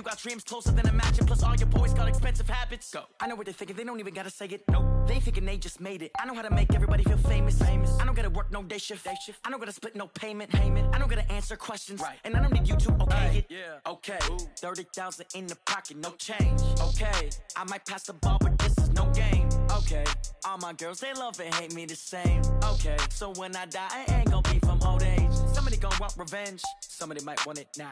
you got dreams closer than imagine. Plus all your boys got expensive habits. Go. I know what they're thinking, they don't even gotta say it. No, they thinking they just made it. I know how to make everybody feel famous. I don't gotta work no day shift. I don't gotta split no payment. I don't gotta answer questions. And I don't need you to okay it. Yeah. Okay. 30,000 in the pocket, no change. Okay. I might pass the ball, but this is no game. Okay. All my girls, they love and hate me the same. Okay. So when I die, I ain't gonna be from old age. Somebody gon' want revenge. Somebody might want it now.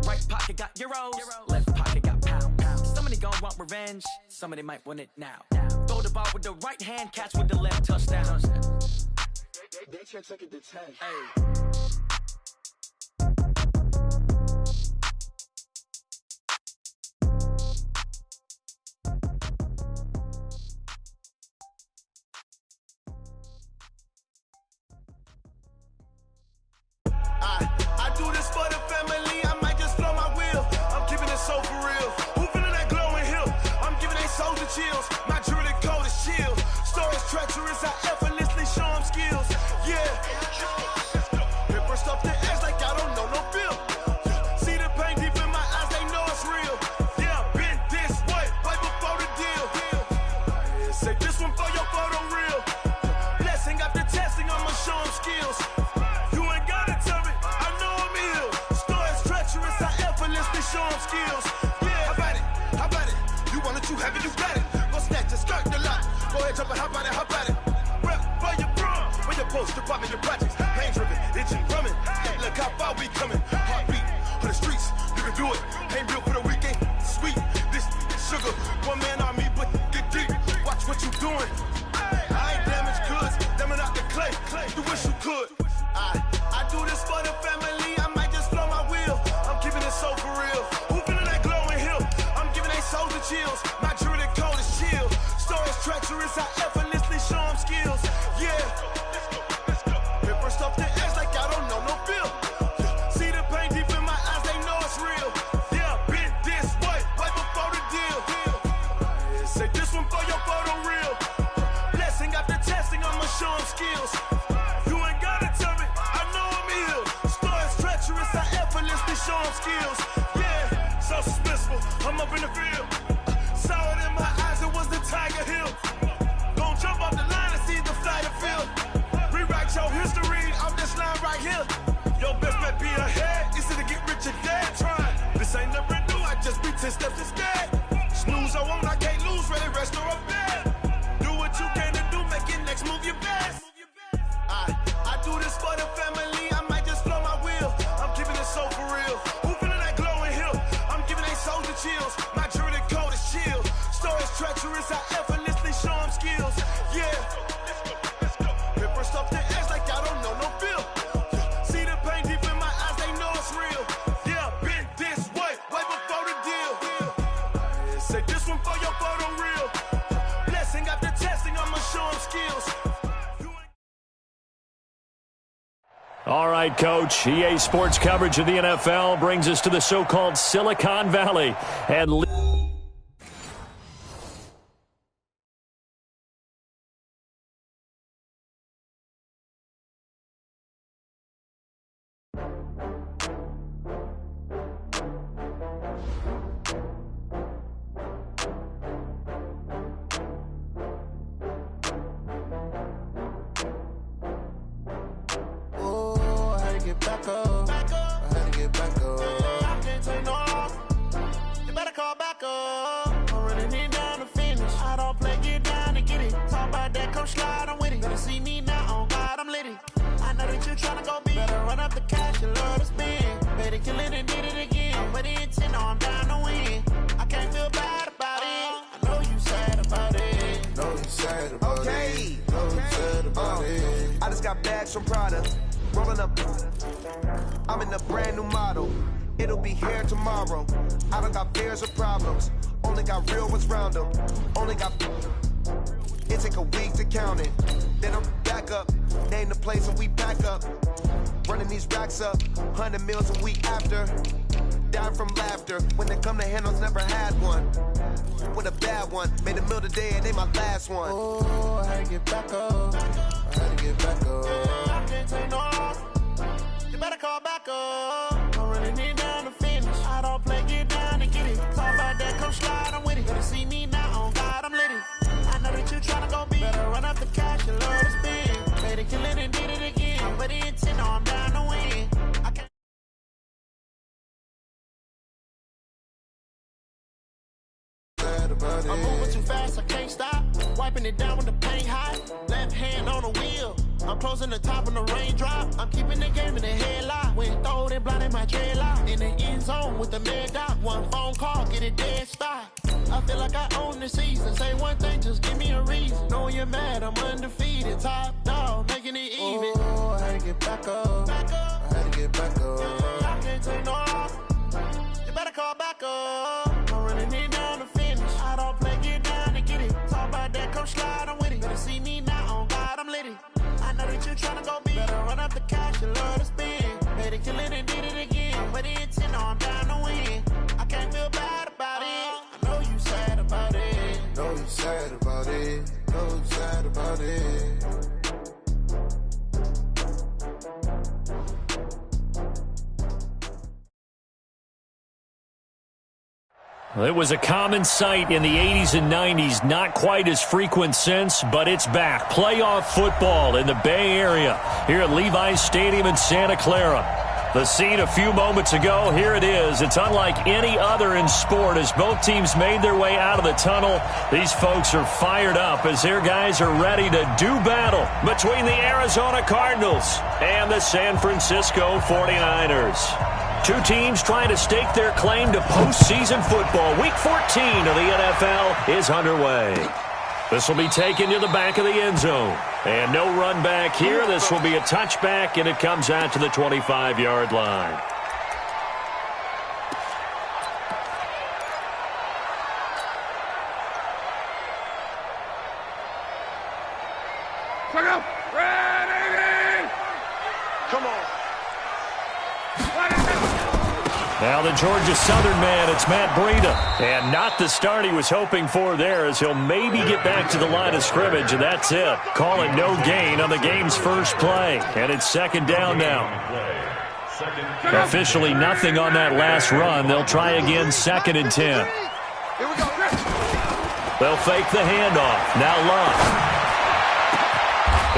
Right pocket got euros. Left pocket got pounds. Somebody gon' want revenge. Somebody might want it now. Throw the ball with the right hand, catch with the left, touchdown. They check it to 10. Hey. I do this for the family, I might just blow my wheel. I'm keeping it so for real. Who feeling that glowing hill? I'm giving they souls the chills. My jewelry cold is chill. Stories treacherous, I effortlessly show them skills. Yeah. Paper stuff the edge like I don't know no bill. See the pain deep in my eyes, they know it's real. Yeah, been this way, right before the deal. Say this one for your photo reel. Blessing after testing, I'ma show them skills. Show them skills. Yeah, how about it? You want it, you have it, you got it. Go snatch a skirt the lot. Go ahead, jump it, how about it? Rep for your bro. When your post department, your projects. Pain driven, itching, drumming. Hey, look how far we coming. Heartbeat on the streets, you can do it. Ain't built for the weekend. Sweet, this sugar. One man army, but get deep. Watch what you doing. I ain't damaged goods, damn it out the clay. You wish you could. I do this for the family. I might just blow my wheel. I'm keeping it so for real. Who feeling that glowing hill? I'm giving they souls the chills. My jewelry cold is chill. Stories treacherous, I effortlessly show them skills. Yeah. Paper stuff the edge like I don't know no bill. See the pain deep in my eyes, they know it's real. Yeah, been this way, right before the deal. Say this one for your photo reel. Blessing after testing, I'ma show them skills. You ain't gotta tell me, I know I'm ill. Stories treacherous, I effortlessly show them skills. Yeah, so suspenseful, I'm up in the field. Saw it in my eyes, it was the Tiger Hill. Gon' jump off the line and see the fly the field. Rewrite your history off this line right here. Your best bet be ahead, easy to get rich or dead. Try, this ain't never new, I just be 10 steps instead. Snooze I won't, I can't lose, ready, rest or a bed. Do what you can to do, make your next move your best. I do this for the family, I might just blow my wheel. I'm keeping it so for real. Who feeling that glowing hill? I'm giving they souls the chills. My jewelry cold is chill. Stories treacherous, I effortlessly show them skills. Yeah. Paper stuff the edge like I don't know no bill. See the pain deep in my eyes, they know it's real. Yeah, been this way, right before the deal. Say this one for your photo reel. Blessing after testing, I'ma show them skills. All right, Coach. EA Sports coverage of the NFL brings us to the so-called Silicon Valley. And From Prada, rolling up. I'm in a brand new model. It'll be here tomorrow. I don't got fears or problems. Only got real ones round them. Only got. It take a week to count it. Then I'm back up. Name the place and we back up. Running these racks up. 100 meals a week after. Dying from laughter. When they come to handles, never had one. With a bad one. Made a meal today and they my last one. Oh, I had to get back up. I had to get back up. I can't take no loss. You better call back up. I'm running it down to finish. I don't play, get down and get it. sad about it. I'm moving too fast, I can't stop. Wiping it down when the paint hot. Left hand on the wheel. I'm closing the top when the raindrop. I'm keeping the game in the headlock. When throwed and blinded my dreadlock. In the end zone with the mad dot. One phone call, get it dead stop. I feel like I own the season. Say one thing, just give me a reason. Knowing you're mad, I'm undefeated. Top dog, making it even. Oh, I had to get back up. Back up. I had to get back up. I can't take no off. You better call back up. I'm running it down to finish. I don't play, get down to get it. Talk about that, come slide, I'm with it. Better see me now, on God, I'm litty. I know that you're trying to go big. Better run up the cash, you love to spend. Better kill it and did it again. But the intent, no, I'm down to win. I can't feel bad about it. I know you sad about it. Know you sad about it. Know you sad about it. It was a common sight in the 80s and 90s, not quite as frequent since, but it's back. Playoff football in the Bay Area here at Levi's Stadium in Santa Clara. The scene a few moments ago, here it is. It's unlike any other in sport as both teams made their way out of the tunnel. These folks are fired up as their guys are ready to do battle between the Arizona Cardinals and the San Francisco 49ers. Two teams trying to stake their claim to postseason football. Week 14 of the NFL is underway. This will be taken to the back of the end zone. And no run back here. This will be a touchback, and it comes out to the 25-yard line. Ready! Come on. Now the Georgia Southern man, it's Matt Breida. And not the start he was hoping for there as he'll maybe get back to the line of scrimmage, and that's it. Call it no gain on the game's first play. And it's second down now. Officially nothing on that last run. They'll try again, 2nd and 10. They'll fake the handoff. Now Love.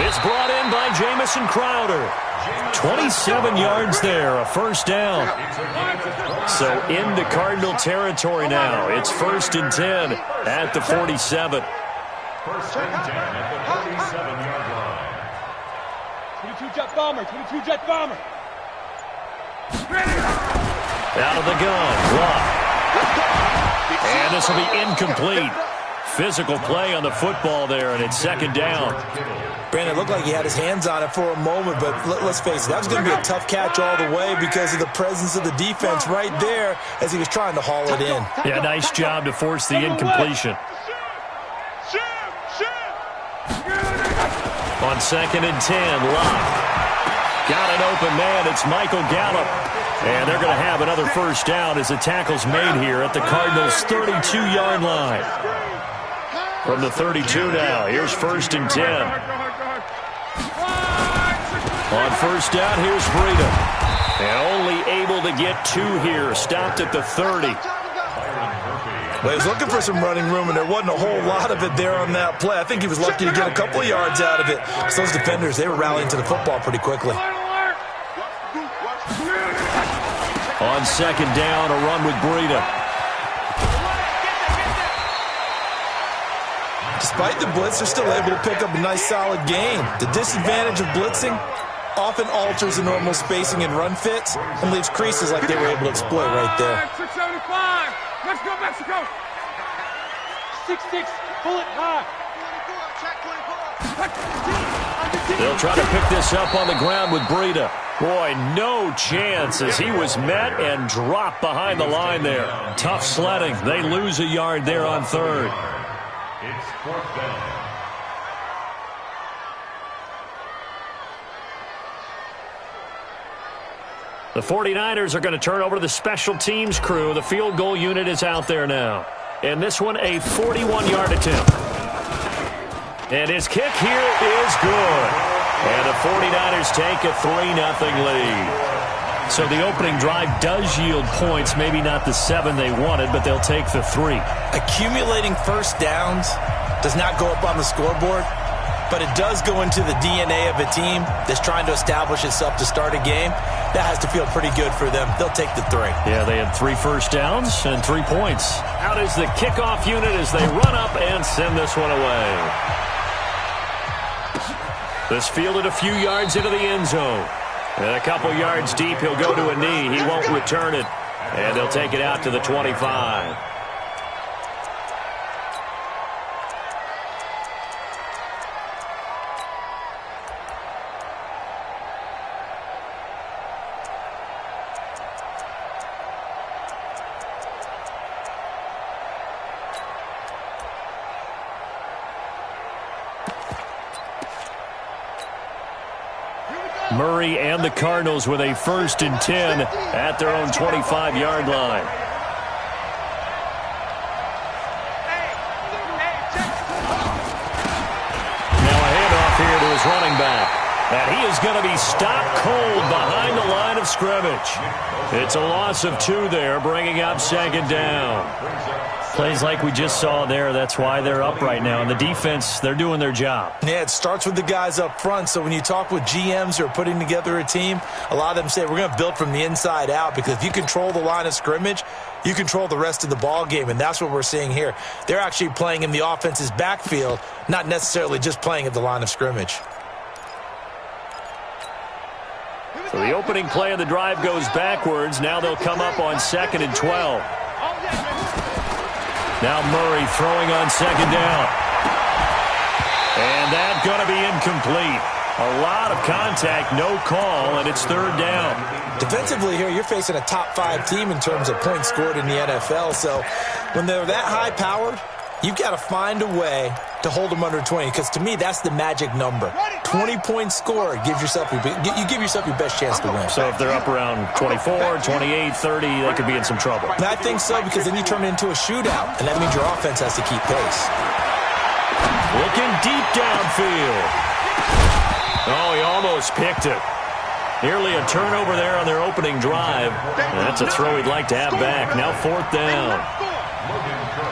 It's brought in by Jamison Crowder. 27 yards there, a first down. So into Cardinal territory now. It's 1st and 10 at the 47. 1st and 10 at the 47-yard line. 22-jet bomber, 22-jet bomber. Out of the gun, Love. And this will be incomplete. Physical play on the football there, and it's 2nd down. Brandon, it looked like he had his hands on it for a moment, but let's face it, that was going to be a tough catch all the way because of the presence of the defense right there as he was trying to haul it in. Yeah, nice job to force the incompletion. On 2nd and 10, Love. Got an open man. It's Michael Gallup. And they're going to have another first down as the tackle's made here at the Cardinals' 32-yard line. From the 32 now, here's 1st and 10. On first down, here's Breida. And only able to get 2 here. Stopped at the 30. Well, he was looking for some running room, and there wasn't a whole lot of it there on that play. I think he was lucky to get a couple of yards out of it. So those defenders, they were rallying to the football pretty quickly. On 2nd down, a run with Breida. Despite the blitz, they're still able to pick up a nice, solid gain. The disadvantage of blitzing often alters the normal spacing and run fits and leaves creases like they were able to exploit right there. 675. Let's go, Mexico. 6-6. Pull it high. They'll try to pick this up on the ground with Breida. Boy, no chance as he was met and dropped behind the line there. Tough sledding. They lose a yard there on 3rd. It's 4th down. The 49ers are going to turn over to the special teams crew. The field goal unit is out there now. And this one, a 41-yard attempt. And his kick here is good. And the 49ers take a 3-0 lead. So the opening drive does yield points, maybe not the 7 they wanted, but they'll take the 3. Accumulating first downs does not go up on the scoreboard, but it does go into the DNA of a team that's trying to establish itself to start a game. That has to feel pretty good for them. They'll take the 3. Yeah, they had 3 first downs and 3 points. Out is the kickoff unit as they run up and send this one away. This fielded a few yards into the end zone. And a couple yards deep, he'll go to a knee. He won't return it. And they'll take it out to the 25. Murray and the Cardinals with a 1st and 10 at their own 25-yard line. Now a handoff here to his running back. And he is going to be stopped cold behind the line of scrimmage. It's a loss of 2 there, bringing up 2nd down. Plays like we just saw there, that's why they're up right now. And the defense, they're doing their job. Yeah, it starts with the guys up front. So when you talk with GMs who are putting together a team, a lot of them say we're going to build from the inside out, because if you control the line of scrimmage, you control the rest of the ball game, and that's what we're seeing here. They're actually playing in the offense's backfield, not necessarily just playing at the line of scrimmage. So the opening play of the drive goes backwards. Now they'll come up on 2nd and 12. Now Murray throwing on 2nd down. And that's going to be incomplete. A lot of contact, no call, and it's 3rd down. Defensively here, you're facing a top 5 team in terms of points scored in the NFL. So when they're that high-powered, you've got to find a way to hold them under 20, because to me, that's the magic number. 20 points scored, you give yourself your best chance to win. So if they're up around 24, 28, 30, they could be in some trouble. And I think so, because then you turn it into a shootout, and that means your offense has to keep pace. Looking deep downfield. Oh, he almost picked it. Nearly a turnover there on their opening drive. And that's a throw he'd like to have back. Now 4th down.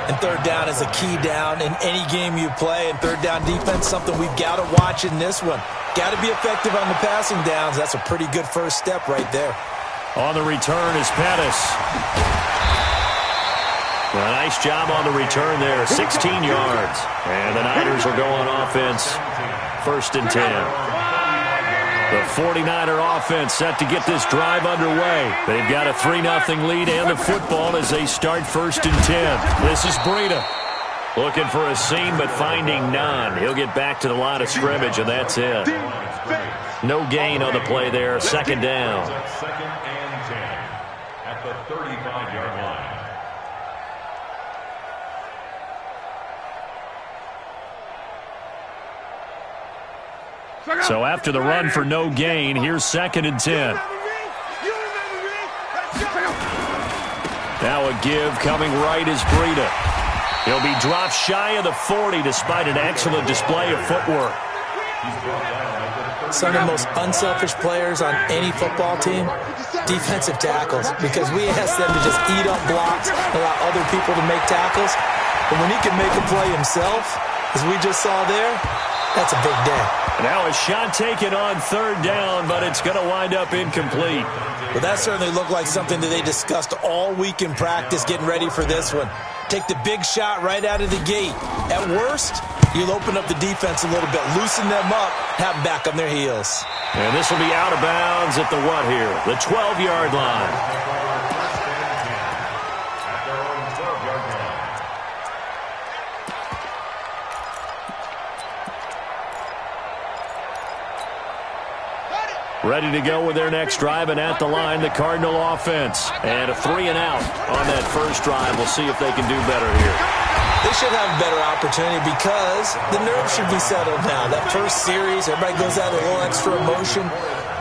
And 3rd down is a key down in any game you play. And 3rd down defense, something we've got to watch in this one. Got to be effective on the passing downs. That's a pretty good first step right there. On the return is Pettis. A nice job on the return there, 16 yards. And the Niners will go on offense, 1st and 10. The 49er offense set to get this drive underway. They've got a 3-0 lead and the football as they start 1st and 10. This is Breida. Looking for a seam, but finding none. He'll get back to the line of scrimmage, and that's it. No gain on the play there, 2nd down. 2nd and 10 at the 35-yard line. So after the run for no gain, here's 2nd and 10. Now a give coming right is Breida. He'll be dropped shy of the 40 despite an excellent display of footwork. Some of the most unselfish players on any football team, defensive tackles, because we ask them to just eat up blocks, allow other people to make tackles. But when he can make a play himself, as we just saw there, that's a big day. Now a shot taken on 3rd down, but it's going to wind up incomplete. Well, that certainly looked like something that they discussed all week in practice, getting ready for this one. Take the big shot right out of the gate. At worst, you'll open up the defense a little bit, loosen them up, have them back on their heels. And this will be out of bounds at the what here? The 12-yard line. Ready to go with their next drive, and at the line, the Cardinal offense. And a 3-and-out on that first drive. We'll see if they can do better here. They should have a better opportunity because the nerves should be settled now. That first series, everybody goes out with a little extra emotion.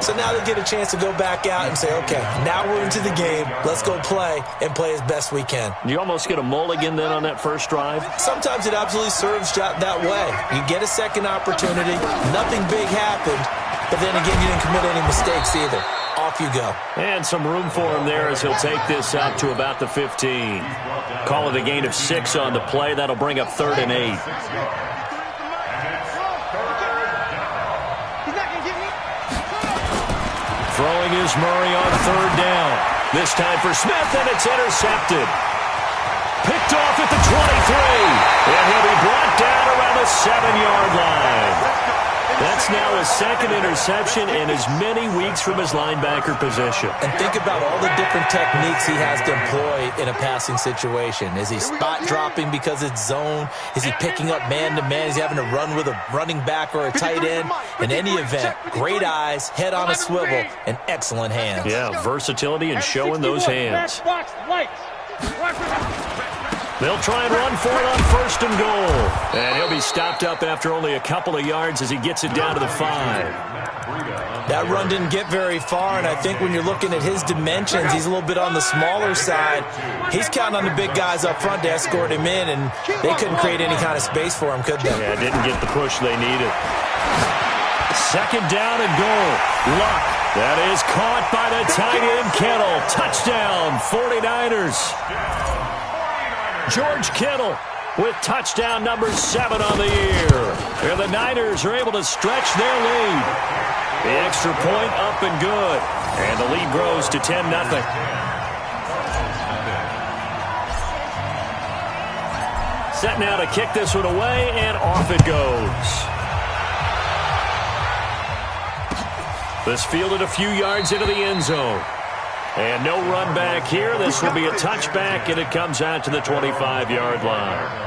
So now they get a chance to go back out and say, okay, now we're into the game. Let's go play and play as best we can. You almost get a mulligan then on that first drive? Sometimes it absolutely serves that way. You get a second opportunity. Nothing big happened. But then again, you didn't commit any mistakes either. Off you go. And some room for him there as he'll take this out to about the 15. Call it a gain of 6 on the play. That'll bring up 3rd and 8. Throwing is Murray on third down. This time for Smith, and it's intercepted. Picked off at the 23. And he'll be brought down around the 7-yard line. That's now his second interception in as many weeks from his linebacker position. And think about all the different techniques he has to employ in a passing situation. Is he spot dropping because it's zone? Is he picking up man-to-man? Is he having to run with a running back or a tight end? In any event, great eyes, head on a swivel, and excellent hands. Yeah, versatility and showing those hands. They'll try and run for it on first and goal. And he'll be stopped up after only a couple of yards as he gets it down to the 5. That run didn't get very far, and I think when you're looking at his dimensions, he's a little bit on the smaller side. He's counting on the big guys up front to escort him in, and they couldn't create any kind of space for him, could they? Yeah, didn't get the push they needed. Second down and goal. Luck. That is caught by the tight end, Kittle. Touchdown, 49ers. George Kittle with touchdown number 7 on the year. And the Niners are able to stretch their lead. The extra point up and good. And the lead grows to 10-0. Set now to kick this one away, and off it goes. This fielded a few yards into the end zone. And no run back here. This will be a touchback, and it comes out to the 25-yard line.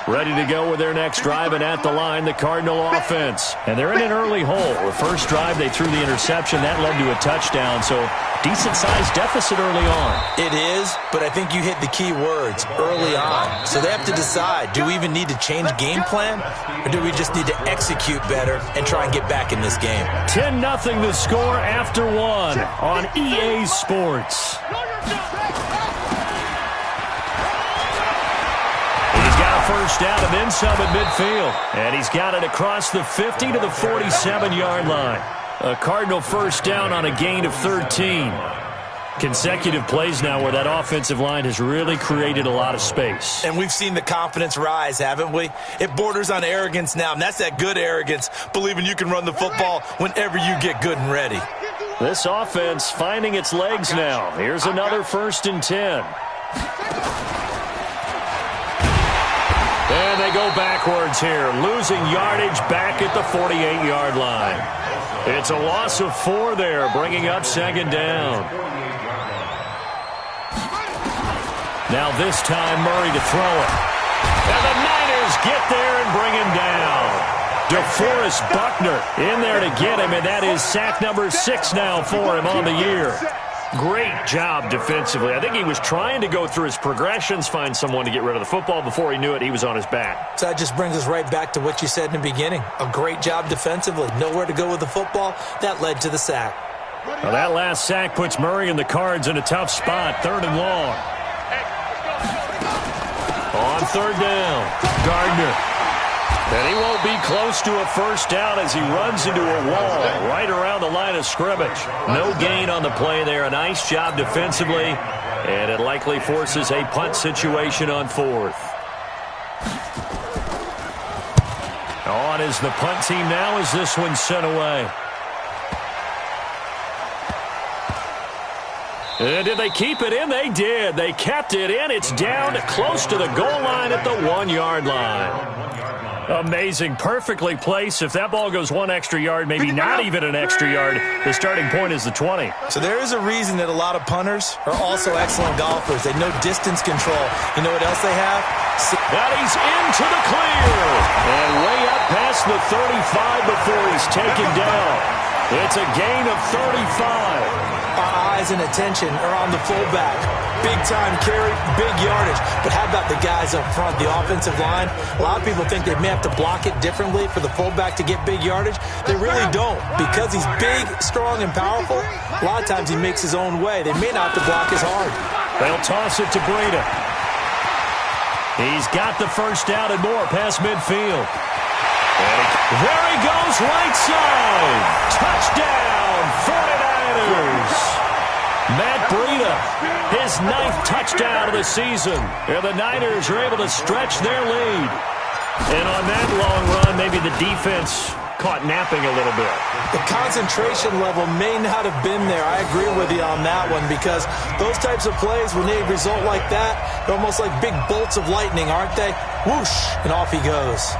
Ready to go with their next drive, and at the line, the Cardinal offense. And they're in an early hole. The first drive, they threw the interception. That led to a touchdown, so decent-sized deficit early on. It is, but I think you hit the key words, early on. So they have to decide, do we even need to change game plan, or do we just need to execute better and try and get back in this game? 10-0 the score after 1 on EA Sports. First down and then some at midfield. And he's got it across the 50 to the 47-yard line. A Cardinal first down on a gain of 13. Consecutive plays now where that offensive line has really created a lot of space. And we've seen the confidence rise, haven't we? It borders on arrogance now, and that's that good arrogance, believing you can run the football whenever you get good and ready. This offense finding its legs now. Here's another 1st and 10. And they go backwards here, losing yardage back at the 48-yard line. It's a loss of 4 there, bringing up 2nd down. Now this time, Murray to throw it. And the Niners get there and bring him down. DeForest Buckner in there to get him, and that is sack number 6 now for him on the year. Great job defensively. I think he was trying to go through his progressions, find someone to get rid of the football. Before he knew it, he was on his back. So that just brings us right back to what you said in the beginning. A great job defensively. Nowhere to go with the football. That led to the sack. Well, that last sack puts Murray and the Cards in a tough spot. 3rd and long. On 3rd down, Gardner. And he won't be close to a first down as he runs into a wall right around the line of scrimmage. No gain on the play there. A nice job defensively. And it likely forces a punt situation on 4th. On is the punt team now as this one's sent away. And did they keep it in? They did. They kept it in. It's down close to the goal line at the 1-yard line. Amazing. Perfectly placed. If that ball goes 1 extra yard, maybe not even an extra yard, the starting point is the 20. So there is a reason that a lot of punters are also excellent golfers. They know distance control. You know what else they have? That he's into the clear. And way up past the 35 before he's taken down. It's a gain of 35. Our eyes and attention are on the fullback. Big time carry, big yardage. But how about the guys up front, the offensive line? A lot of people think they may have to block it differently for the fullback to get big yardage. They really don't. Because he's big, strong, and powerful, a lot of times he makes his own way. They may not have to block as hard. They'll toss it to Breida. He's got the first down and more past midfield. There he goes, right side. Touchdown, 49ers. Matt Breida, his 9th touchdown of the season. And the Niners are able to stretch their lead. And on that long run, maybe the defense caught napping a little bit. The concentration level may not have been there. I agree with you on that one, because those types of plays, when they result like that, they're almost like big bolts of lightning, aren't they? Whoosh, and off he goes.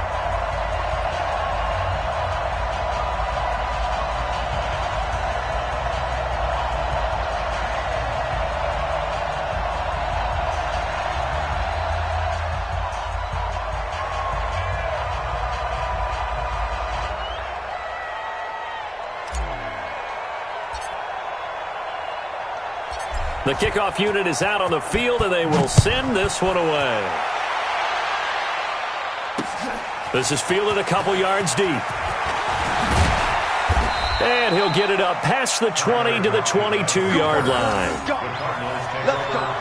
The kickoff unit is out on the field, and they will send this one away. This is fielded a couple yards deep. And he'll get it up past the 20 to the 22-yard line. Let's go.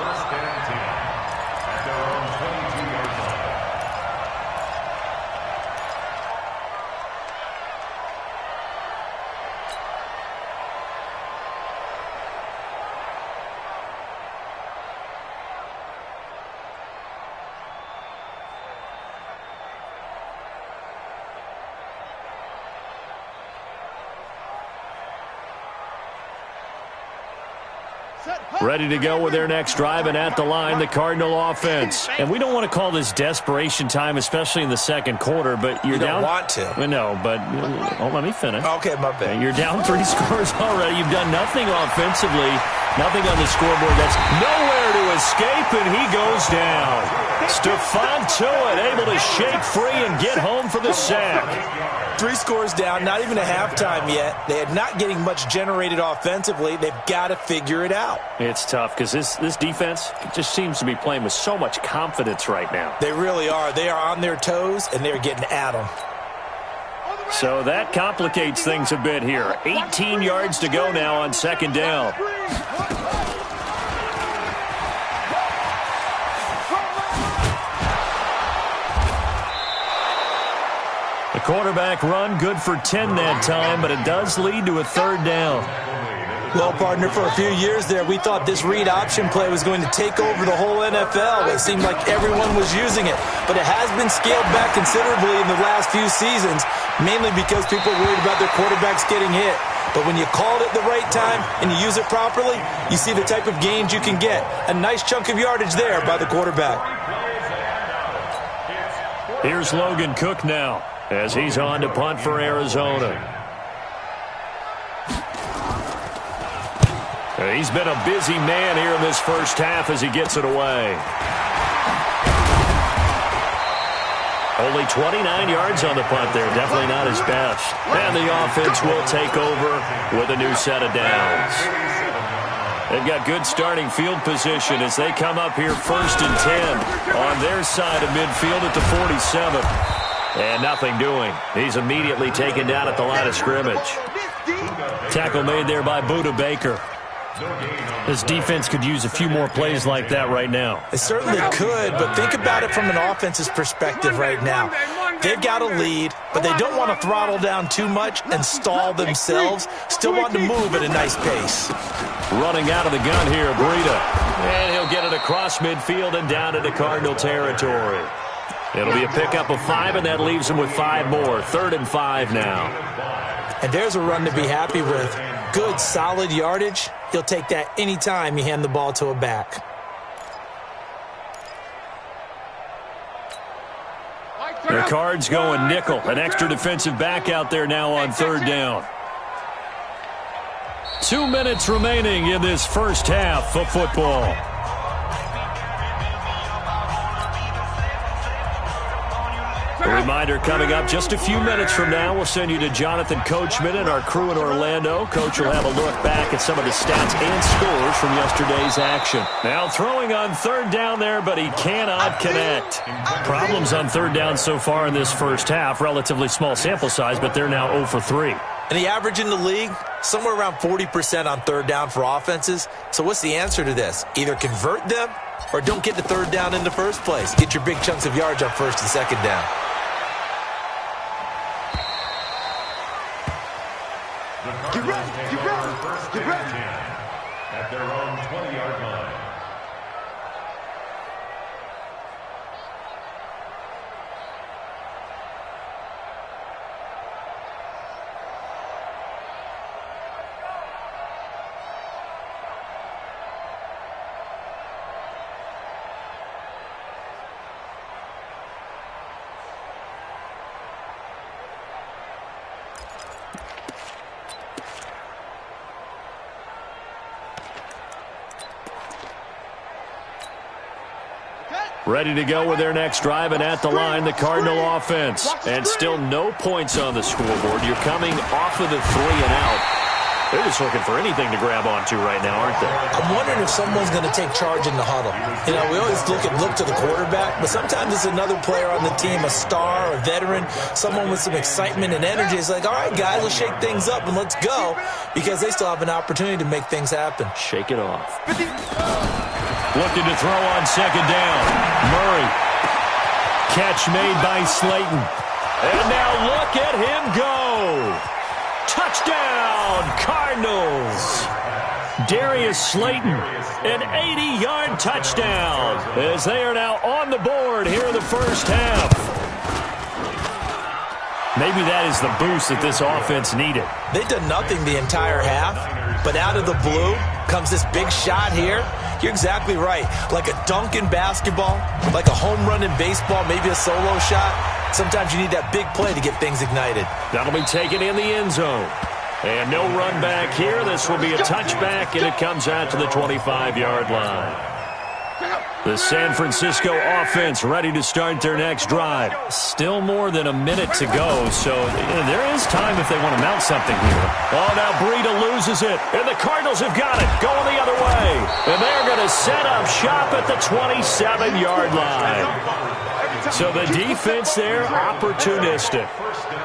Ready to go with their next drive, and at the line, the Cardinal offense. And we don't want to call this desperation time, especially in the second quarter, but you're down. You don't want to. Well, no, but let me finish. Okay, my bad. You're down 3 scores already. You've done nothing offensively, nothing on the scoreboard. That's nowhere to escape, and he goes down. Stephon Tuitt able to shake free and get home for the sack. 3 scores down, not even a halftime yet. They are not getting much generated offensively. They've got to figure it out. It's tough because this defense just seems to be playing with so much confidence right now. They really are. They are on their toes, and they're getting at them. So that complicates things a bit here. 18 yards to go now on second down. The quarterback run good for 10 that time, but it does lead to a third down. Well, partner, for a few years there, we thought this read option play was going to take over the whole NFL. It seemed like everyone was using it, but it has been scaled back considerably in the last few seasons, mainly because people are worried about their quarterbacks getting hit. But when you call it at the right time and you use it properly, you see the type of gains you can get. A nice chunk of yardage there by the quarterback. Here's Logan Cook now, as he's on to punt for Arizona. He's been a busy man here in this first half as he gets it away. Only 29 yards on the punt there. Definitely not his best. And the offense will take over with a new set of downs. They've got good starting field position as they come up here 1st and 10 on their side of midfield at the 47. And nothing doing. He's immediately taken down at the line of scrimmage. Tackle made there by Budda Baker. This defense could use a few more plays like that right now. It certainly could, but think about it from an offense's perspective right now. They've got a lead, but they don't want to throttle down too much and stall themselves. Still want to move at a nice pace. Running out of the gun here, Breida. And he'll get it across midfield and down into Cardinal territory. It'll be a pickup of 5, and that leaves him with 5 more. 3rd and 5 now. And there's a run to be happy with. Good, solid yardage. He'll take that anytime you hand the ball to a back. The Cards going nickel. An extra defensive back out there now on 3rd down. 2 minutes remaining in this first half of football. A reminder coming up just a few minutes from now, we'll send you to Jonathan Coachman and our crew in Orlando. Coach will have a look back at some of the stats and scores from yesterday's action. Now throwing on 3rd down there, but he cannot connect. Problems on 3rd down so far in this first half. Relatively small sample size, but they're now 0 for 3. And the average in the league, somewhere around 40% on 3rd down for offenses. So what's the answer to this? Either convert them or don't get to 3rd down in the first place. Get your big chunks of yards on 1st and 2nd down. Get ready, get ready, get ready. At their own 20-yard line. Ready to go with their next drive, and at the line, the Cardinal offense. And still no points on the scoreboard. You're coming off of the 3 and out. They're just looking for anything to grab onto right now, aren't they? I'm wondering if someone's going to take charge in the huddle. You know, we always look to the quarterback, but sometimes it's another player on the team, a star, a veteran, someone with some excitement and energy. It's like, all right, guys, let's shake things up and let's go, because they still have an opportunity to make things happen. Shake it off. Looking to throw on second down. Murray. Catch made by Slayton. And now look at him go. Touchdown, Cardinals. Darius Slayton, an 80-yard touchdown, as they are now on the board here in the first half. Maybe that is the boost that this offense needed. They've done nothing the entire half, but out of the blue comes this big shot here. You're exactly right. Like a dunk in basketball, like a home run in baseball, maybe a solo shot. Sometimes you need that big play to get things ignited. That'll be taken in the end zone. And no run back here. This will be a touchback, and it comes out to the 25-yard line. The San Francisco offense ready to start their next drive. Still more than a minute to go, so there is time if they want to mount something here. Oh, now Breida loses it, and the Cardinals have got it, going the other way. And they're going to set up shop at the 27-yard line. So the defense there, opportunistic.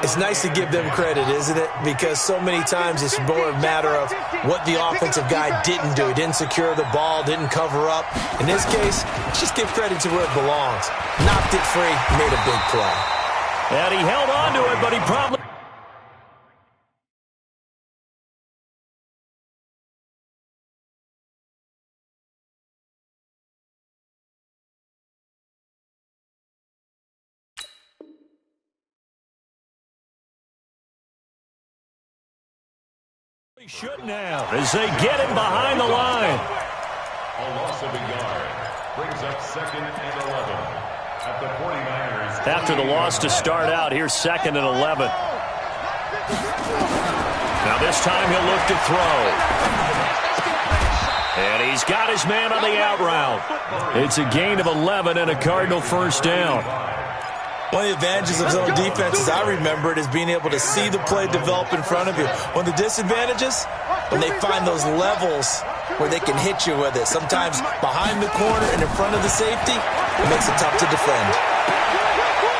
It's nice to give them credit, isn't it? Because so many times it's more a matter of what the offensive guy didn't do. He didn't secure the ball, didn't cover up. In this case, just give credit to where it belongs. Knocked it free, made a big play. And he held on to it, but he probably... shouldn't have, as they get him behind the line. A loss of a yard brings up 2nd and 11 at the 49ers. After the loss to start out, here's 2nd and 11. Now this time he'll look to throw. And he's got his man on the out route. It's a gain of 11 and a Cardinal first down. One of the advantages of zone defenses, I remember it, is being able to see the play develop in front of you. One of the disadvantages, when they find those levels where they can hit you with it. Sometimes behind the corner and in front of the safety, it makes it tough to defend.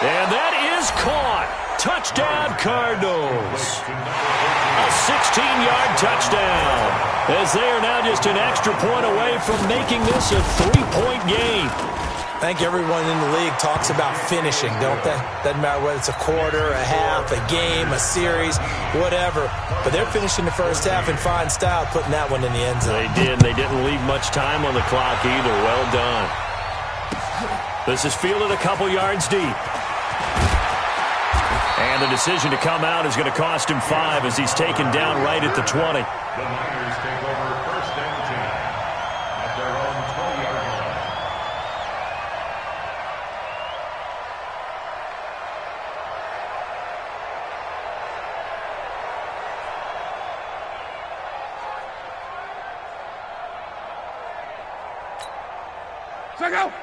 And that is caught. Touchdown, Cardinals. A 16-yard touchdown, as they are now just an extra point away from making this a 3-point game. I think everyone in the league talks about finishing, don't they? Doesn't matter whether it's a quarter, a half, a game, a series, whatever. But they're finishing the first half in fine style, putting that one in the end zone. They did. They didn't leave much time on the clock either. Well done. This is fielded a couple yards deep. And the decision to come out is going to cost him 5 as he's taken down right at the 20. The Niners take over 1st and 10 at their own 20-yard line.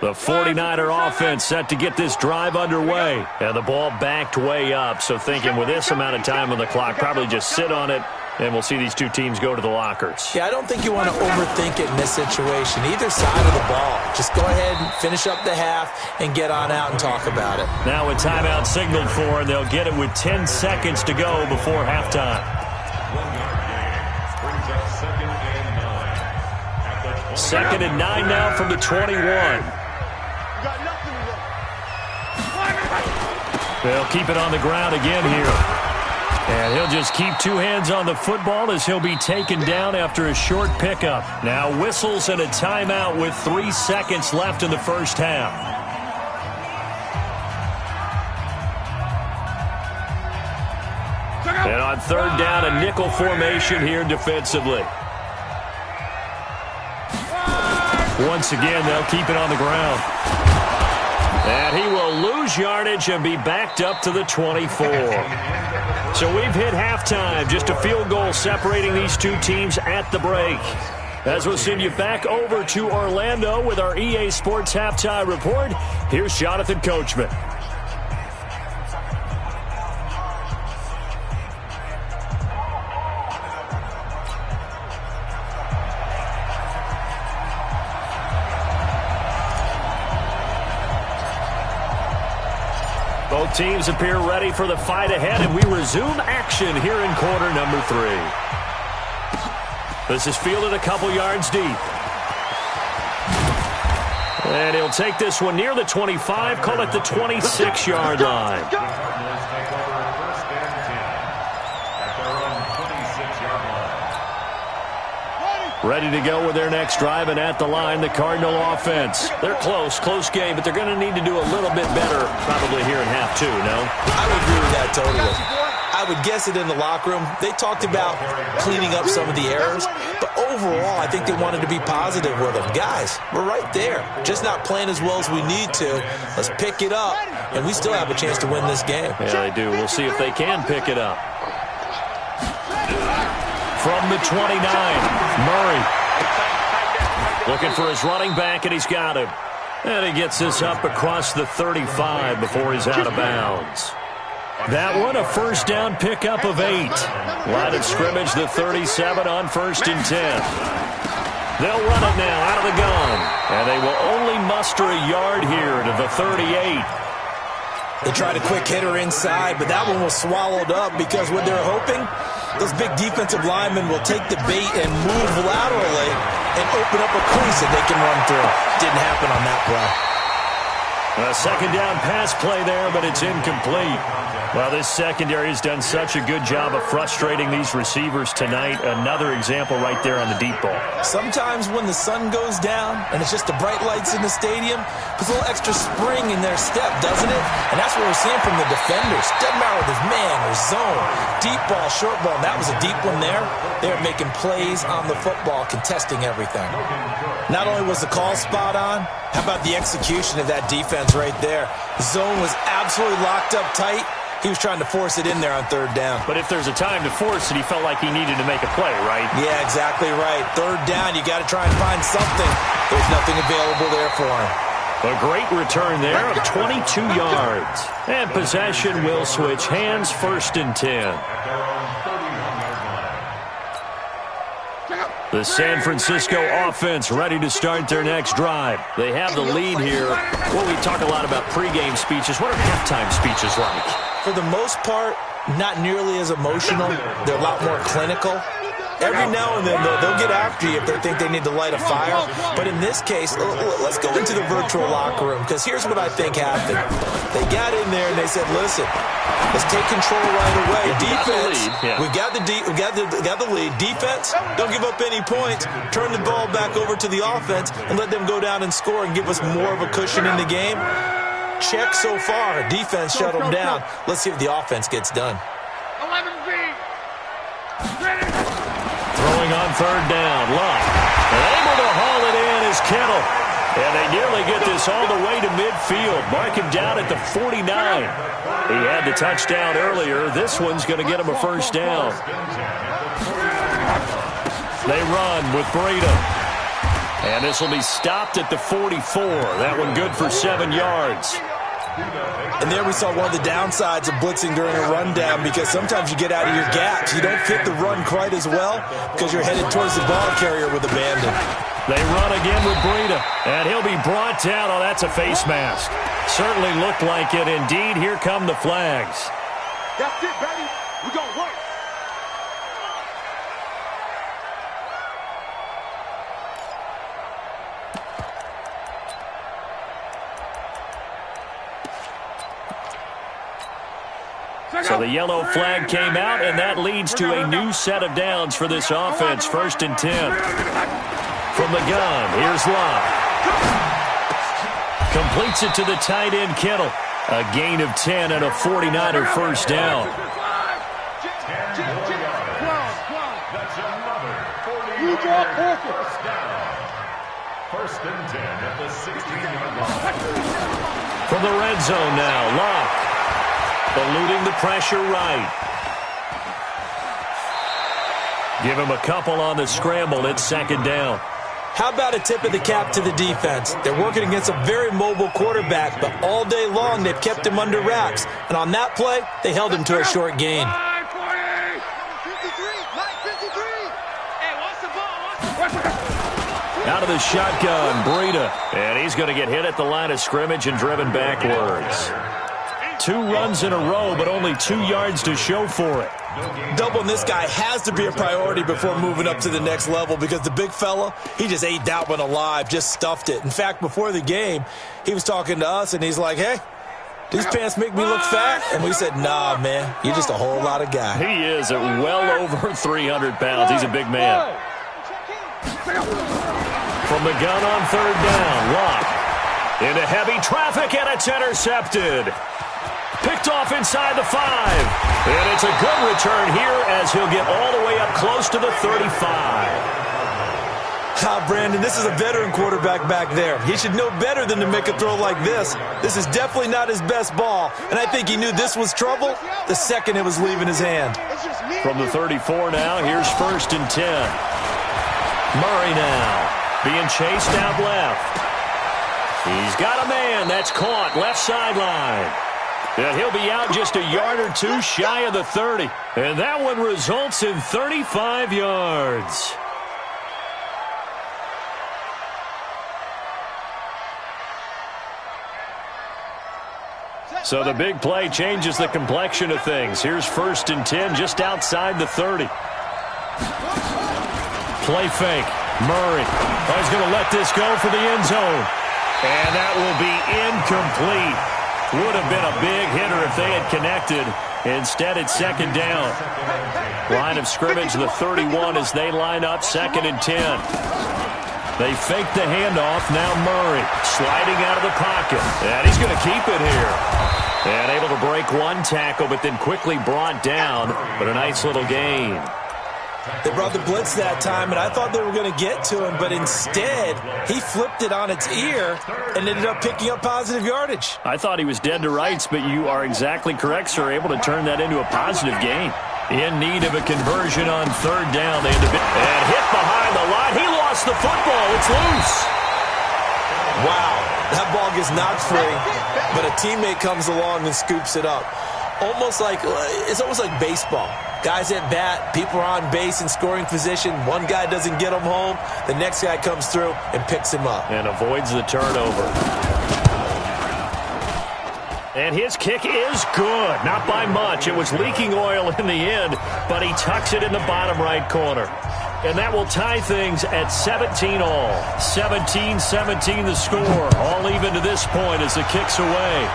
The 49er offense set to get this drive underway. And the ball backed way up. So thinking with this amount of time on the clock, probably just sit on it, and we'll see these two teams go to the lockers. Yeah, I don't think you want to overthink it in this situation. Either side of the ball. Just go ahead and finish up the half and get on out and talk about it. Now a timeout signaled for, and they'll get it with 10 seconds to go before halftime. 1-yard gain brings up 2nd and 9 at the 20. 2nd and 9 now from the 21. They'll keep it on the ground again here. And he'll just keep 2 hands on the football as he'll be taken down after a short pickup. Now whistles and a timeout with 3 seconds left in the first half. And on 3rd down, a nickel formation here defensively. Once again, they'll keep it on the ground. And he will lose yardage and be backed up to the 24. So we've hit halftime. Just a field goal separating these two teams at the break. As we'll send you back over to Orlando with our EA Sports Halftime Report, here's Jonathan Coachman. Both teams appear ready for the fight ahead, and we resume action here in quarter number 3. This is fielded a couple yards deep. And he'll take this one near the 25, call it the 26-yard line. Cardinals take over first and 10 at their own 26-yard line. Ready to go with their next drive, and at the line, the Cardinal offense. They're close game, but they're going to need to do a little bit better probably here in half 2, no? I would agree with that totally. I would guess it in the locker room. They talked about cleaning up some of the errors, but overall, I think they wanted to be positive with them. Guys, we're right there. Just not playing as well as we need to. Let's pick it up, and we still have a chance to win this game. Yeah, they do. We'll see if they can pick it up. From the 29, Murray. Looking for his running back, and he's got him. And he gets this up across the 35 before he's out of bounds. That one, a first down pickup of 8. Line of scrimmage, the 37 on 1st and 10. They'll run it now out of the gun. And they will only muster a yard here to the 38. They tried a quick hitter inside, but that one was swallowed up because what they're hoping, those big defensive linemen will take the bait and move laterally and open up a crease that they can run through. Didn't happen on that play. A second down pass play there, but it's incomplete. Well, this secondary has done such a good job of frustrating these receivers tonight. Another example right there on the deep ball. Sometimes when the sun goes down and it's just the bright lights in the stadium, there's a little extra spring in their step, doesn't it? And that's what we're seeing from the defenders. Doesn't matter if it's man or zone, deep ball, short ball. And that was a deep one there. They're making plays on the football, contesting everything. Not only was the call spot on, how about the execution of that defense right there? The zone was absolutely locked up tight. He was trying to force it in there on 3rd down. But if there's a time to force it, he felt like he needed to make a play, right? Yeah, exactly right. 3rd down, you got to try and find something. There's nothing available there for him. A great return there of 22 yards. And possession will switch hands, 1st and 10. The San Francisco offense ready to start their next drive. They have the lead here. Well, we talk a lot about pregame speeches. What are halftime speeches like? For the most part, not nearly as emotional. They're a lot more clinical. Every now and then, they'll get after you if they think they need to light a fire. But in this case, let's go into the virtual locker room, because here's what I think happened. They got in there and they said, listen, let's take control right away. Defense, we got the lead. Defense, don't give up any points. Turn the ball back over to the offense and let them go down and score and give us more of a cushion in the game. Check so far. Defense shut them down. Let's see if the offense gets done. 11B. Throwing on 3rd down, Luck. And able to haul it in is Kittle. And they nearly get this all the way to midfield. Mark him down at the 49. He had the touchdown earlier. This one's going to get him a first down. They run with Breida. And this will be stopped at the 44. That one good for 7 yards. And there we saw one of the downsides of blitzing during a rundown, because sometimes you get out of your gaps. You don't fit the run quite as well because you're headed towards the ball carrier with abandon. They run again with Breida, and he'll be brought down. Oh, that's a face mask. Certainly looked like it. Indeed, here come the flags. That's it, baby. We gonna work. So the yellow flag came out, and that leads to a new set of downs for this offense. 1st and 10. From the gun, here's Locke. Completes it to the tight end, Kittle. A gain of 10 and a 49er first down. That's another 40-yard first down. 1st and 10 at the 16-yard line. From the red zone now, Locke. Eluding the pressure right. Give him a couple on the scramble. It's second down. How about a tip of the cap to the defense? They're working against a very mobile quarterback, but all day long they've kept him under wraps. And on that play, they held him to a short gain. Out of the shotgun, Breida. And he's going to get hit at the line of scrimmage and driven backwards. 2 runs in a row, but only 2 yards to show for it. Doubling this guy has to be a priority before moving up to the next level because the big fella, he just ate that one alive, just stuffed it. In fact, before the game, he was talking to us, and he's like, hey, these pants make me look fat? And we said, nah, man, you're just a whole lot of guy. He is at well over 300 pounds. He's a big man. From the gun on third down, Locke into heavy traffic, and it's intercepted. Picked off inside the 5. And it's a good return here as he'll get all the way up close to the 35. Brandon, this is a veteran quarterback back there. He should know better than to make a throw like this. This is definitely not his best ball, and I think he knew this was trouble the second it was leaving his hand. From the 34 now, here's 1st and 10. Murray now being chased out left. He's got a man. That's caught left sideline. And he'll be out just a yard or 2 shy of the 30. And that one results in 35 yards. So the big play changes the complexion of things. Here's 1st and 10 just outside the 30. Play fake. Murray. Oh, he's going to let this go for the end zone. And that will be incomplete. Would have been a big hitter if they had connected. Instead, it's second down. Line of scrimmage, the 31 as they line up 2nd and 10. They fake the handoff. Now Murray sliding out of the pocket. And he's going to keep it here. And able to break 1 tackle, but then quickly brought down. But a nice little gain. They brought the blitz that time, and I thought they were going to get to him, but instead, he flipped it on its ear and ended up picking up positive yardage. I thought he was dead to rights, but you are exactly correct, sir. Able to turn that into a positive gain. In need of a conversion on third down. They end up and hit behind the line. He lost the football. It's loose. Wow, that ball gets knocked free, but a teammate comes along and scoops it up. It's almost like baseball. Guys at bat, people are on base in scoring position. One guy doesn't get him home. The next guy comes through and picks him up. And avoids the turnover. And his kick is good. Not by much. It was leaking oil in the end, but he tucks it in the bottom right corner. And that will tie things at 17 all. 17-17 the score. All even to this point as the kick's away.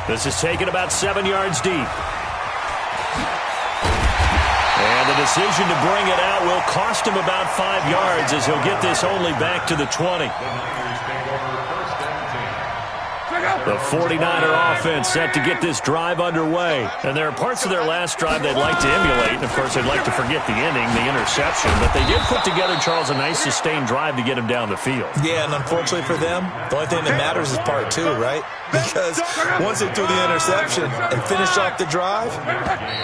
This is taken about 7 yards deep. And the decision to bring it out will cost him about 5 yards as he'll get this only back to the 20. The 49er offense set to get this drive underway. And there are parts of their last drive they'd like to emulate. And, of course, they'd like to forget the inning, the interception. But they did put together, Charles, a nice sustained drive to get him down the field. Yeah, and unfortunately for them, the only thing that matters is part 2, right? Because once they threw the interception and finished off the drive,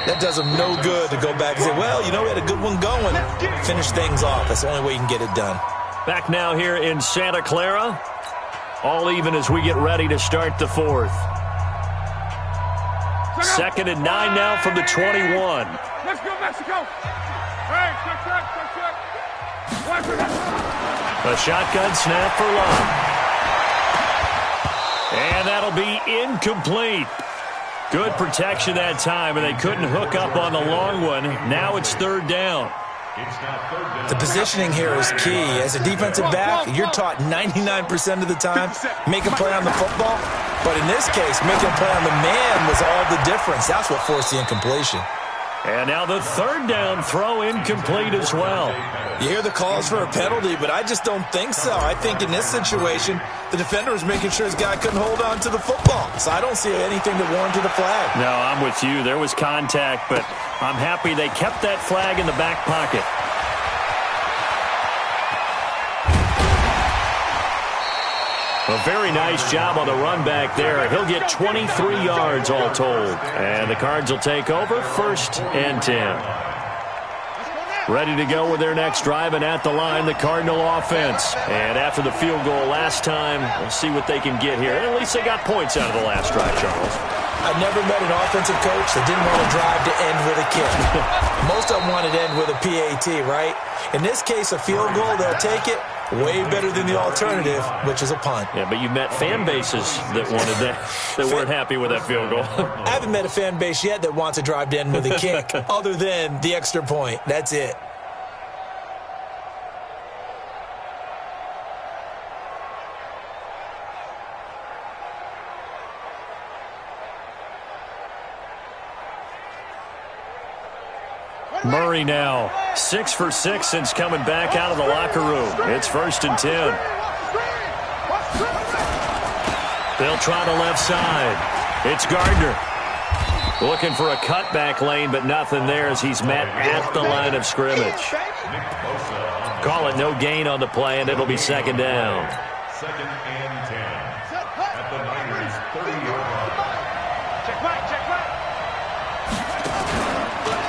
that does them no good to go back and say, well, we had a good one going. Finish things off. That's the only way you can get it done. Back now here in Santa Clara. All even as we get ready to start the 4th. 2nd and 9 now from the 21. Let's go, Mexico! Hey, check. A shotgun snap for Locke. And that'll be incomplete. Good protection that time, and they couldn't hook up on the long one. Now it's third down. The positioning here is key. As a defensive back, you're taught 99% of the time, make a play on the football. But in this case, making a play on the man was all the difference. That's what forced the incompletion. And now the third down throw incomplete as well. You hear the calls for a penalty, but I just don't think so. I think in this situation, the defender was making sure his guy couldn't hold on to the football. So I don't see anything that warranted a flag. No, I'm with you. There was contact, but I'm happy they kept that flag in the back pocket. A very nice job on the run back there. He'll get 23 yards all told. And the Cards will take over 1st and 10. Ready to go with their next drive, and at the line, the Cardinal offense. And after the field goal last time, we'll see what they can get here. At least they got points out of the last drive, Charles. I never met an offensive coach that didn't want to drive to end with a kick. Most of them wanted to end with a PAT, right? In this case, a field goal, they'll take it. Way better than the alternative, which is a punt. Yeah, but you've met fan bases that wanted that weren't happy with that field goal. I haven't met a fan base yet that wants to drive to end with a kick, other than the extra point. That's it. Murray now, 6 for 6 since coming back out of the locker room. It's 1st and 10. They'll try the left side. It's Gardner. Looking for a cutback lane, but nothing there as he's met at the line of scrimmage. Call it no gain on the play, and it'll be 2nd down. 2nd and 10 at the Niners' 30-yard line. Check right, check right.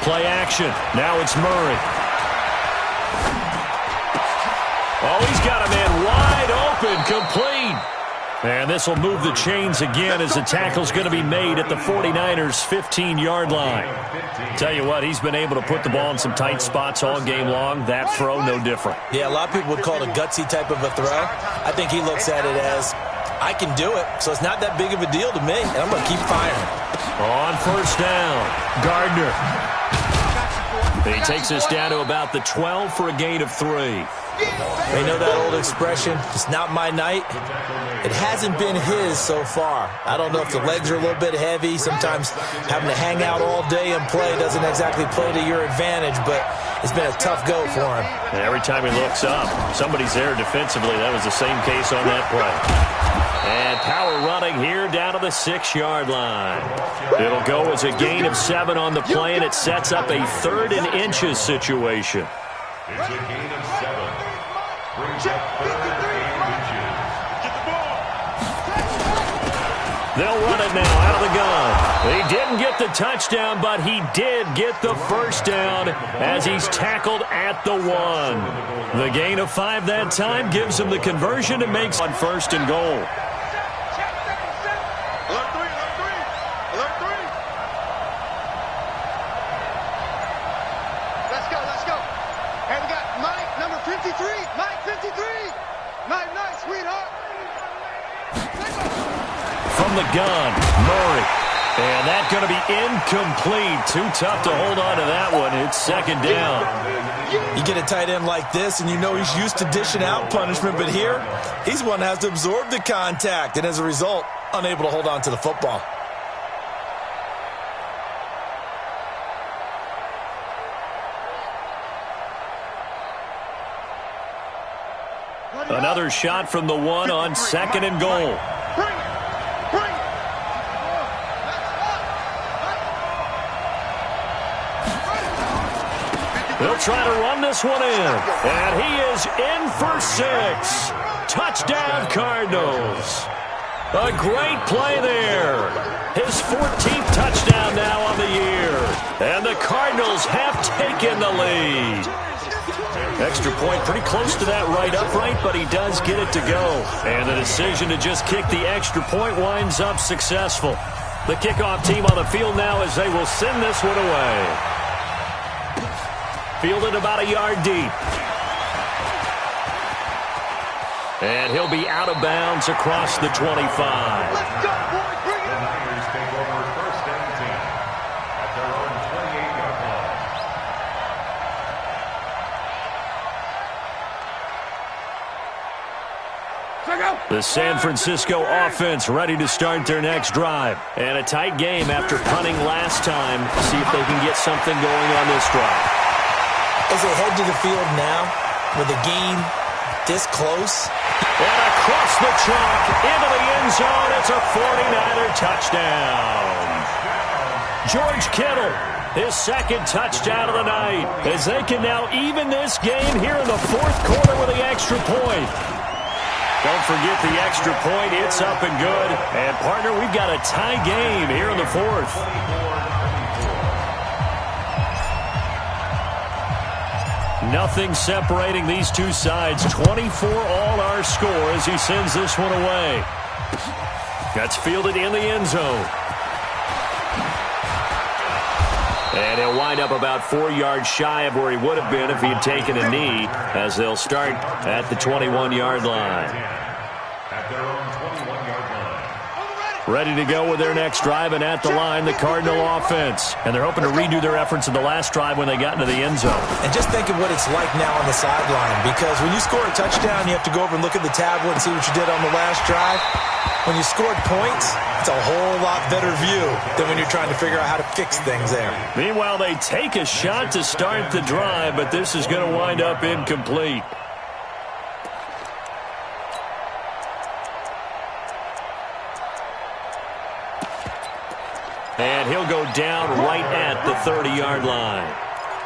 Play action. Now it's Murray. Oh, he's got a man wide open, complete. And this will move the chains again as the tackle's going to be made at the 49ers' 15-yard line. Tell you what, he's been able to put the ball in some tight spots all game long. That throw, no different. Yeah, a lot of people would call it a gutsy type of a throw. I think he looks at it as, I can do it, so it's not that big of a deal to me, and I'm going to keep firing. On 1st down, Gardner. He takes us down to about the 12 for a gain of 3. They know that old expression, it's not my night. It hasn't been his so far. I don't know if the legs are a little bit heavy. Sometimes having to hang out all day and play doesn't exactly play to your advantage, but it's been a tough go for him. And every time he looks up, somebody's there defensively. That was the same case on that play. And power running here down to the 6-yard line. It'll go as a gain of 7 on the play, and it sets up a 3rd and inches situation. It's a gain of 7. Brings up 3rd and inches. Get the ball. They'll run it now out of the gun. He didn't get the touchdown, but he did get the 1st down as he's tackled at the 1. The gain of 5 that time gives him the conversion and makes on 1st and goal. From the gun, Murray. And that's going to be incomplete. Too tough to hold on to that one. It's 2nd down. You get a tight end like this, and you know he's used to dishing out punishment, but here, he's one that has to absorb the contact, and as a result, unable to hold on to the football. Another shot from the 1 on 2nd and goal. They'll try to run this one in. And he is in for 6. Touchdown, Cardinals. A great play there. His 14th touchdown now on the year. And the Cardinals have taken the lead. Extra point pretty close to that right upright, but he does get it to go. And the decision to just kick the extra point winds up successful. The kickoff team on the field now as they will send this one away. Fielded about a yard deep. And he'll be out of bounds across the 25. Let's go, boys. Bring it. The Niners take over 1st and 10 at their own 28-yard line. The San Francisco offense ready to start their next drive. And a tight game after punting last time. See if they can get something going on this drive. As they head to the field now, with the game this close. And across the chalk, into the end zone, it's a 49er touchdown. George Kittle, his 2nd touchdown of the night, as they can now even this game here in the 4th quarter with the extra point. Don't forget the extra point, it's up and good. And partner, we've got a tie game here in the 4th. nothing separating these two sides. 24 all our score as he sends this one away. That's fielded in the end zone. And he'll wind up about 4 yards shy of where he would have been if he had taken a knee, as they'll start at the 21-yard line. At their own 21-yard line. Ready to go with their next drive, and at the line, the Cardinal offense. And they're hoping to redo their efforts in the last drive when they got into the end zone. And just think of what it's like now on the sideline, because when you score a touchdown, you have to go over and look at the tablet and see what you did on the last drive. When you scored points, it's a whole lot better view than when you're trying to figure out how to fix things there. Meanwhile, they take a shot to start the drive, but this is going to wind up incomplete. And he'll go down right at the 30-yard line.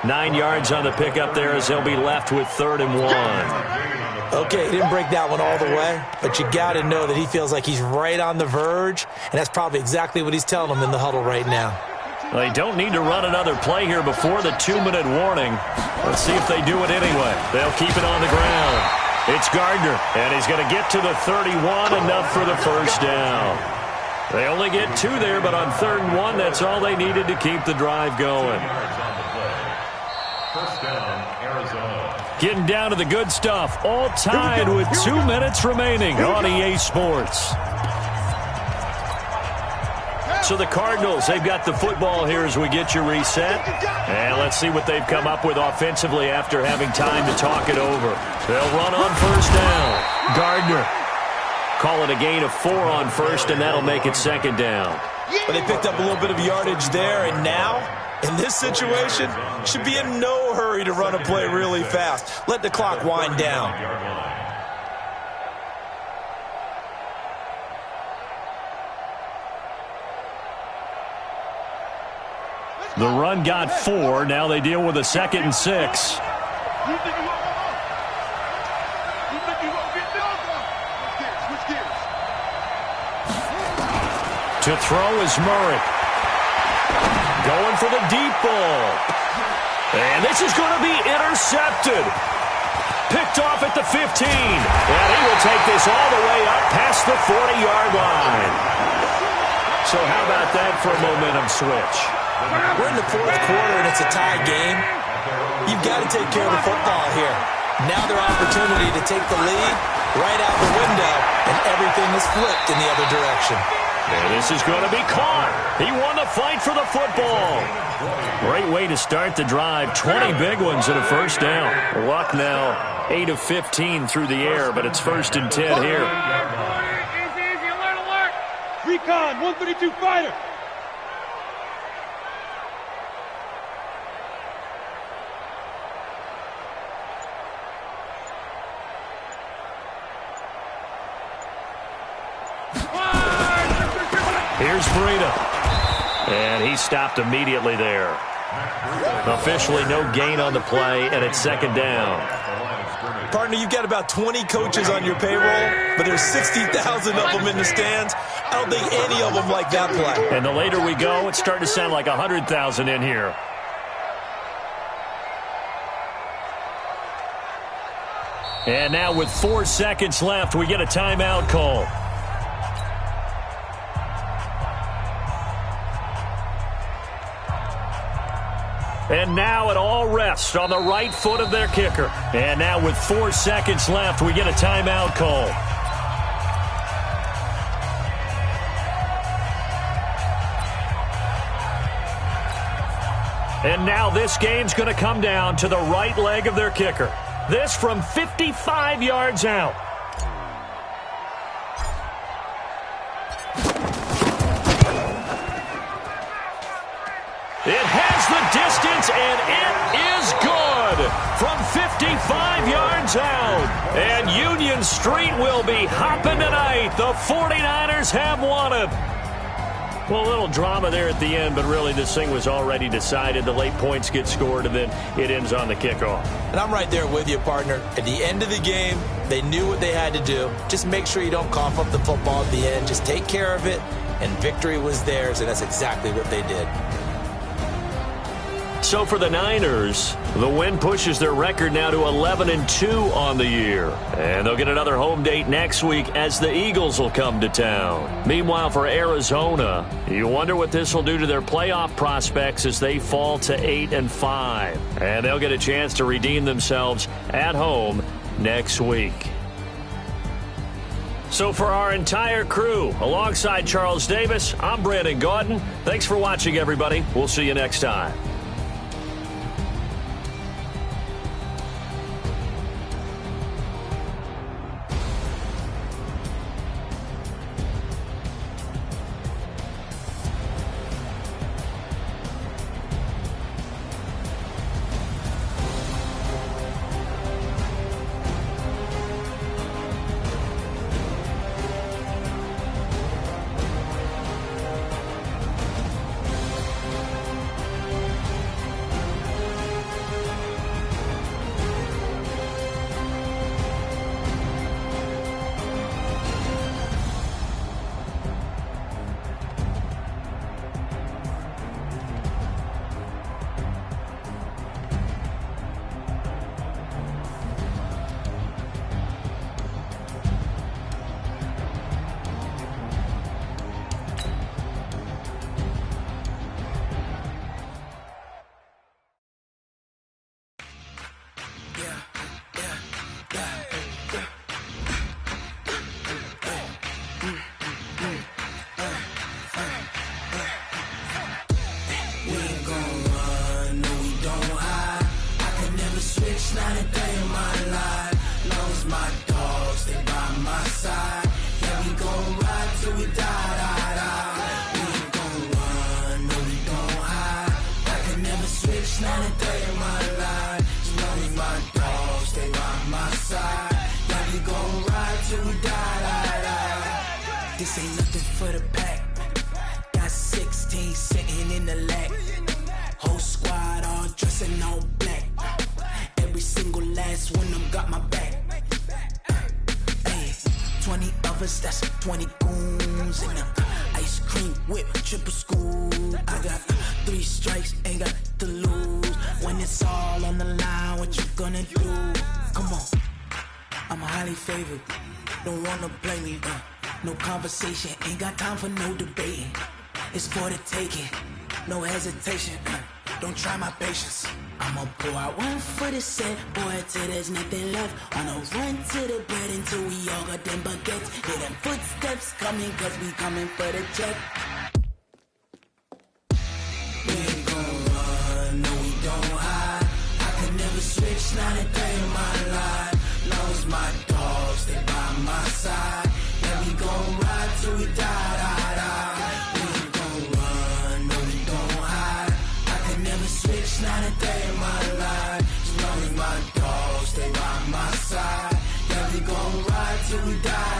9 yards on the pickup there as they'll be left with 3rd and 1. Okay, he didn't break that one all the way, but you got to know that he feels like he's right on the verge, and that's probably exactly what he's telling them in the huddle right now. They don't need to run another play here before the 2-minute warning. Let's see if they do it anyway. They'll keep it on the ground. It's Gardner, and he's going to get to the 31, enough for the first down. They only get 2 there, but on 3rd and 1, that's all they needed to keep the drive going. First down, Arizona. Getting down to the good stuff, all tied with 2 minutes remaining on EA Sports. So the Cardinals, they've got the football here as we get you reset. And let's see what they've come up with offensively after having time to talk it over. They'll run on first down. Gardner. Call it a gain of 4 on first, and that'll make it 2nd down. But they picked up a little bit of yardage there, and now, in this situation, should be in no hurry to run a play really fast. Let the clock wind down. The run got 4. Now they deal with a 2nd and 6. To throw is Murray. Going for the deep ball. And this is going to be intercepted. Picked off at the 15. And he will take this all the way up past the 40-yard line. So how about that for a momentum switch? We're in the 4th quarter, and it's a tie game. You've got to take care of the football here. Now their opportunity to take the lead right out the window, and everything is flipped in the other direction. And this is going to be caught. He won the fight for the football. Great way to start the drive. 20 big ones and a first down. Luck now 8 of 15 through the air, but it's 1st and 10 here. Easy, alert. Recon, 132 fighter. Here's Breida. And he stopped immediately there. Officially no gain on the play, and it's 2nd down. Partner, you've got about 20 coaches on your payroll, but there's 60,000 of them in the stands. I don't think any of them like that play. And the later we go, it's starting to sound like 100,000 in here. And now with 4 seconds left, we get a timeout call. And now it all rests on the right foot of their kicker. And now with 4 seconds left, we get a timeout call. And now this game's going to come down to the right leg of their kicker. This from 55 yards out. It has the distance, and it is good from 55 yards out. And Union Street will be hopping tonight. The 49ers have won it. Well, a little drama there at the end, but really this thing was already decided. The late points get scored, and then it ends on the kickoff. And I'm right there with you, partner. At the end of the game, they knew what they had to do. Just make sure you don't cough up the football at the end. Just take care of it, and victory was theirs, and that's exactly what they did. So for the Niners, the win pushes their record now to 11-2 on the year. And they'll get another home date next week as the Eagles will come to town. Meanwhile, for Arizona, you wonder what this will do to their playoff prospects as they fall to 8-5. And they'll get a chance to redeem themselves at home next week. So for our entire crew, alongside Charles Davis, I'm Brandon Gaudin. Thanks for watching, everybody. We'll see you next time. This ain't nothing for the pack. Got 16 sitting in the lap. Whole squad all dressing all black. Every single last one of them got my back. Hey, 20 of us, that's 20 goons in them. Ice cream whip, triple school. I got 3 strikes, ain't got to lose. When it's all on the line, what you gonna do? Come on, I'm highly favored. Don't wanna blame me, no conversation, ain't got time for no debating. It's for the taking, no hesitation. Don't try my patience. I'ma pour out one for the set, boy, till there's nothing left. On a run to the bread until we all got them baguettes. Hear them footsteps coming, cause we coming for the check. We ain't gon' run, no we don't hide. I could never switch, not a day in my life. Long as my dogs, they by my side. Yeah, we gon' ride till we die. We ain't gon' run, no we don't hide. I could never switch, not a day in my life. As long as my dogs, they by my side. Yeah, we gon' ride till we die.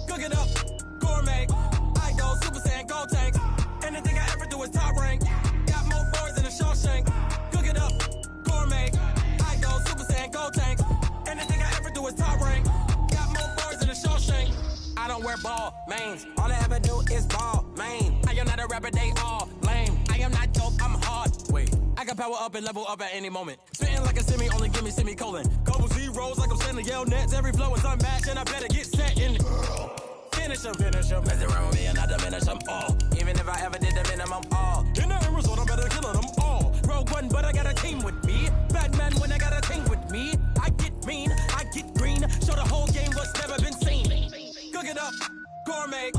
Cook it up, gourmet. I go Super Saiyan, gold tank. Anything I ever do is top rank. Got more boys than a Shawshank. Cook it up, gourmet. I go Super Saiyan, gold tank. Anything I ever do is top rank. Got more boys than a Shawshank. I don't wear ball mains. All I ever do is ball main. I am not a rapper, they all lame. I am not dope, I'm hard. Wait, I can power up and level up at any moment. Spitting like a semi, only give me semicolon. Couple zeros like I'm sending yell nets. Every flow is unmatched and I better get set in. Finish him. Mess around with me and I diminish them all. Even if I ever did the minimum all. In the end result, I'm better killing them all. Rogue one, but I got a team with me. Batman when I got a team with me. I get mean, I get green. Show the whole game what's never been seen. Cook it up, gourmet.